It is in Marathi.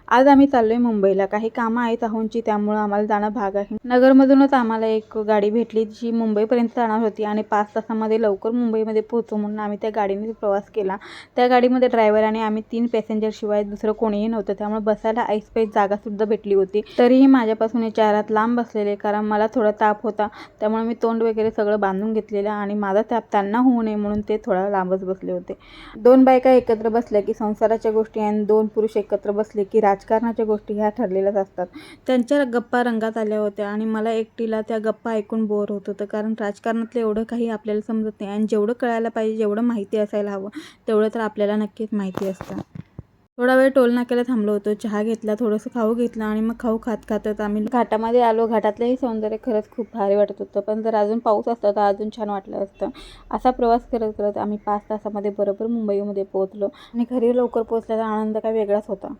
आज आम्ही चाललोय मुंबईला. काही कामं आहेत आहोंची, त्यामुळं आम्हाला जाणं भाग आहे. नगरमधूनच आम्हाला एक गाडी भेटली जी मुंबईपर्यंत जाणार होती आणि 5 तासामध्ये लवकर मुंबईमध्ये पोहोचू म्हणून आम्ही त्या गाडीने प्रवास केला. त्या गाडीमध्ये ड्रायव्हर आणि आम्ही 3 पॅसेंजर शिवाय दुसरं कोणीही नव्हतं. त्यामुळे बसायला ऐसपैस जागासुद्धा भेटली होती. तरीही माझ्यापासून 4 हात लांब बसलेले, कारण मला थोडा ताप होता. त्यामुळे मी तोंड वगैरे सगळं बांधून घेतलेलं आणि माझा ताप त्यांना होऊ नये म्हणून ते थोडा लांबच बसले होते. 2 बायका एकत्र बसल्या की संसाराच्या गोष्टी आणि 2 पुरुष एकत्र बसले की राजकारणाच्या गोष्टी ह्या ठरलेल्याच असतात. त्यांच्या गप्पा रंगात आल्या होत्या आणि मला एकटीला त्या गप्पा ऐकून बोर होत होतं, कारण राजकारणातलं एवढं काही आपल्याला समजत नाही आणि जेवढं कळायला पाहिजे, जेवढं माहिती असायला हवं तेवढं तर आपल्याला नक्कीच माहिती असतं. थोडा वेळ टोल नाक्याला थांबलो होतो. चहा घेतला, थोडंसं खाऊ घेतलं आणि मग खाऊ खात खातच आम्ही घाटामध्ये आलो. घाटातलंही सौंदर्य खरंच खूप भारी वाटत होतं, पण जर अजून पाऊस असता तर अजून छान वाटलं असतं. असा प्रवास करत करत आम्ही 5 तासामध्ये बरोबर मुंबईमध्ये पोहोचलो आणि घरी लवकर पोहोचल्याचा आनंद काय वेगळाच होता.